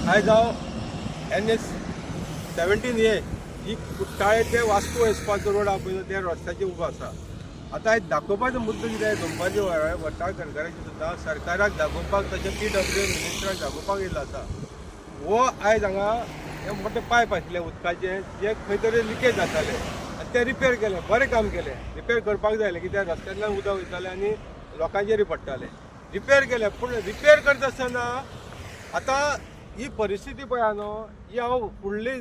आयज हांव NH-17A ही कुट्टाळे ते वास्को एस्पाचो रोड आहा पळय त्या रस्त्याचेर उबो आसा. आतां आयज दाखोवपाचो मुद्दो कितें दनपारचे वट्टाळ सरकाराची सुद्दां सरकाराक दाखोवपाक तशें PWD मिनिस्टराक दाखोवपाक येयल्लो आसा. हो आयज हांगा हे मोठे पायप आसले उदकाचे जे खंय तरी लिकेज जाताले आनी ते रिपेर केले, बरें काम केलें. रिपेर करपाक जाय आसलें कित्याक रस्त्यांतल्यान उदक वयतालें आनी लोकांचेरय पडटालें. रिपेर केले पूण रिपेर करता आसतना आतां ही परिस्थिती पळय न्हू, ही हांव फुडली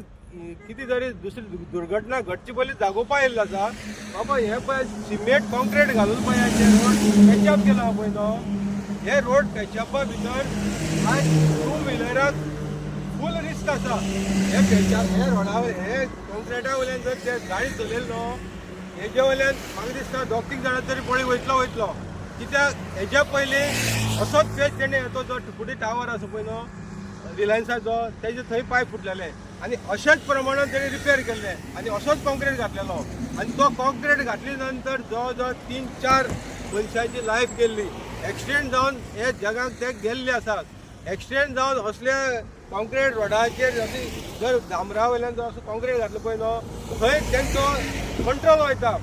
कितें तरी दुसरी दुर्घटना घडची पयलीं जागोवपा येयल्लो आसा. बाबा हे पळय सिमेंट कॉन्क्रीट घालून पळय जे रोड पॅचअप केला पळय न्हू, हे रोड पॅचअपा भितर आयज 2 व्हिलराक फूल रिस्क आसा. हे पॅचअप हे रोडा हे कॉन्क्रिटा वयल्यान जर ते गाडी चलयली न्हू, हेजे वयल्यान म्हाका दिसता 2-3 जाणां तरी पळय वयतलो. कित्याक हेज्या पयलीं असोच पेज तेणें येतो जो टुकुडी टावर आसा पळय न्हू रिलायन्साचो, तेजे थंय पायप फुटलेले आनी अशेच प्रमाणान तेणी रिपेर केल्ले आनी असोच कॉन्क्रीट घातलेलो आनी तो कॉन्क्रीट घातले नंतर जवळ जवळ 3-4 मनशांची लायफ गेल्ली. एक्सिडेंट जावन हे जगाक ते गेल्ले आसात. एक्सिडेंट जावन असले कॉन्क्रीट रोडाचेर जर डांबरा वयल्यान जर असो कॉन्क्रीट घातलो पळय न्हू, थंय तेंचो कंट्रोल वयता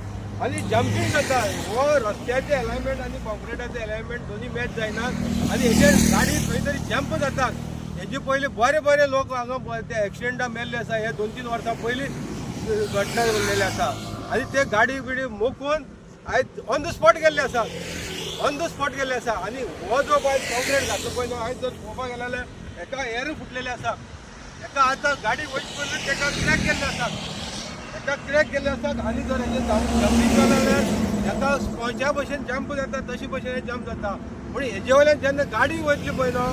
आनी जंपिंग जाता. हो रस्त्याचे अलायनमेंट आनी कॉन्क्रिटाचे अलायनमेंट दोनी मॅच जायनात आनी हेचेर गाडी खंय तरी जंप जातात. हेजे पयलीं बरे लोक हांगा ते एक्सिडेंटा मेल्ले आसा. हे 2-3 वर्सां पयलीं घटना घडलेली आसा आनी ते गाडी बिडी मोखून आयज ऑन द स्पॉट गेल्ले आसात. आनी हो जो पळय कॉन्क्रीट घातलो पळय न्हू, आयज जर पळोवपाक गेले जाल्यार एका एअर फुटलेले आसा. एका आतां गाडी वयचे पयलीं तेका क्रॅक गेल्ले आसात आनी जर हेजे जंपींग जालें जाल्यार एका स्पॉन्जा भशेन जंप जाता तशी भशेन हे जंप जाता. पूण हेजे वयल्यान जेन्ना गाडी वयतली पळय न्हू,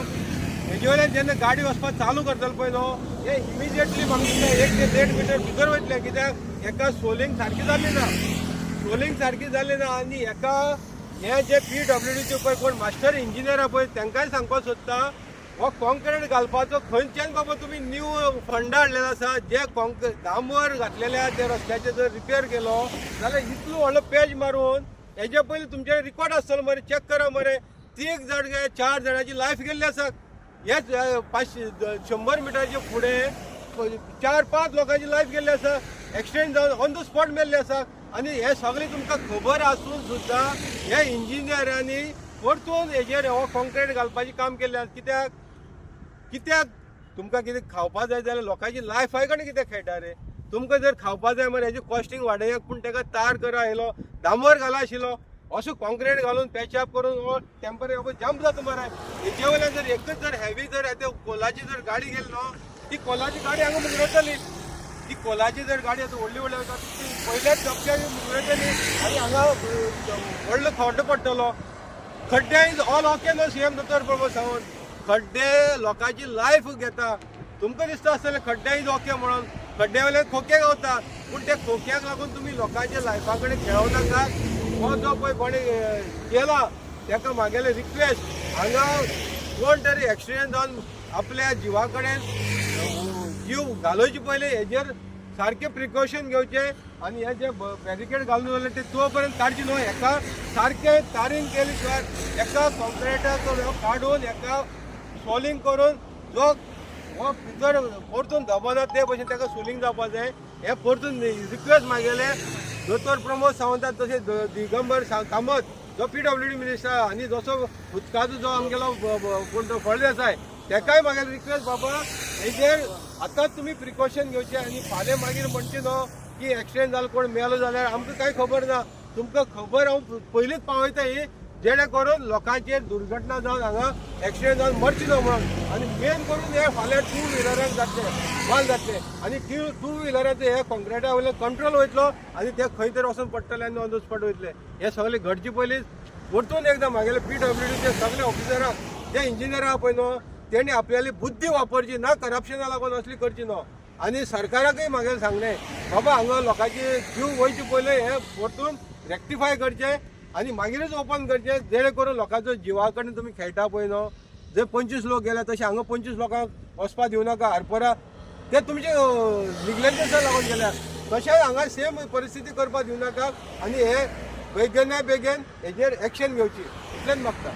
हेजे वयल्यान जेन्ना गाडी वचपाक चालू करतलो पळय न्हू, हे इमिजिएटली म्हाका दिसता 1 ते 1.5 मिटर भितर वयतले. कित्याक एका सोलिंग सारकी जाल्ली ना आनी एका हे जे PWDचे पळय कोण मास्टर इंजिनियर आहा पळय तांकांय सांगपाक सोदता, हो कॉन्क्रीट घालपाचो खंयच्यान बाबा तुमी न्यू फंड हाडलेलो आसा. जे डांबर घातलेल्या त्या रस्त्याचे जर रिपेर केलो जाल्यार इतलो व्हडलो पेज मारून हेजे पयलीं तुमचे रिकॉर्ड आसतलो मरे, चॅक करा मरे. 3 जाण 4 जाणांची लायफ गेल्ली आसा. हेच 100 मिटरचे फुडें 4-5 लोकांची लायफ गेल्ली आसा. एक्सिडेंट जावन ऑन द स्पॉट मेल्ले आसा आनी हे सगळे तुमकां खबर आसून सुद्दां हे इंजिनियरांनी परतून हेजेर हो कॉन्क्रीट घालपाचें काम केल्लें आसा. कित्याक तुमकां कितें खावपाक जाय जाल्यार लोकांची लायफ आहे काय कितें खेळटा रे. तुमकां जर खावपाक जाय मरे हेजी कॉस्टिंग वाडयात पूण ताका तार करा आयलो, डांबर घाला आशिल्लो, असो कॉन्क्रीट घालून पॅचअप करून हो टेम्पररी जंप जाता मरे. हेजे वयल्यान जर एकच जर हेवी जर कोलाची जर गाडी गेली न्हू, ती कोलाची गाडी हांगा मुजरतली. ती कोलाची जर गाडी आतां व्हडली वता ती पयल्याच धपक्याक मुजरतली आनी हांगा व्हडलो खड्डो पडटलो. खड्डे इज ऑल ओके न्हू CM दोतोर प्रमोद सावंत. खड्डे लोकांची लायफ घेता. तुमकां दिसता आसतलें खड्डे इज ओके म्हणून, खड्डे वयल्यान खोके गावता पूण ते खोक्याक लागून तुमी लोकांच्या लायफा कडेन खेळूं नाकात. हो जो पळय कोणी केला ताका म्हागेलें रिक्वेस्ट, हांगा कोण तरी एक्सिडेंट जावन आपल्या जिवा कडेन जीव घालोवचे पयलीं हेजेर सारके प्रिकॉशन घेवचे आनी हे जे बॅरिकेड घालून जाल्यार ते तो पर्यंत काडचे न्हू. एका सारके तारीन केले शिवाय एका कॉन्क्रिटाचो काडून एका सोलिंग करून जो हो भितर परतून दबना ते भशेन ताका सोलिंग जावपाक जाय. हे परतून रिक्वेस्ट म्हागेले दोतोर प्रमोद सावंतान तशें दिगंबर कामत जो PWD मिनिस्टर आनी जसो उदकाचो जो आमगेलो कोण तो फळदेसाय ताकाय म्हागेली रिक्वेस्ट, बाबा हेजेर आतांच तुमी प्रिकॉशन घेवचे आनी फाल्यां मागीर म्हणचे न्हू की एक्सिडेंट जालो कोण मेलो जाल्यार आमकां कांय खबर ना. तुमकां खबर हांव पयलींच पावयता ही जेणे करून लोकांचेर दुर्घटना जावन हांगा एक्सिडेंट जावन मरची न्हू म्हणून. आनी मेन करून हे फाल्यां 2 व्हिलरांक जातले आनी 2 व्हिलराचे हे कॉन्क्रिटा वयल्यान कंट्रोल वयतलो आनी ते खंय तरी वचून पडटले आनी ऑन द स्पॉट वयतले. हे सगळे घडचे पयलीं परतून एकदां म्हागेले PWDचे सगळे ऑफिसरांक जे इंजिनियर आहा पळय न्हू तेणी आपल्याली बुद्धी वापरची ना, करप्शना लागून असली करची न्हू. आनी सरकाराकय म्हागेलें सांगलें, बाबा हांगा लोकांचे जीव वयचे पयलीं हे परतून रेक्टिफाय करचे आनी मागीरच ओपन करचे, जेणे करून लोकांचो जिवा कडेन तुमी खेळटा पळय न्हू. जर 25 लोक गेले तशें हांगा 25 लोकांक वचपाक दिवं नाका. हरपरा ते तुमचे निग्लेजन्सा लागून गेल्यार तशेंच हांगा सेम परिस्थिती करपाक दिवं नाका आनी हे बेगीन हेजेर एक्शन घेवची इतलेंच मागता.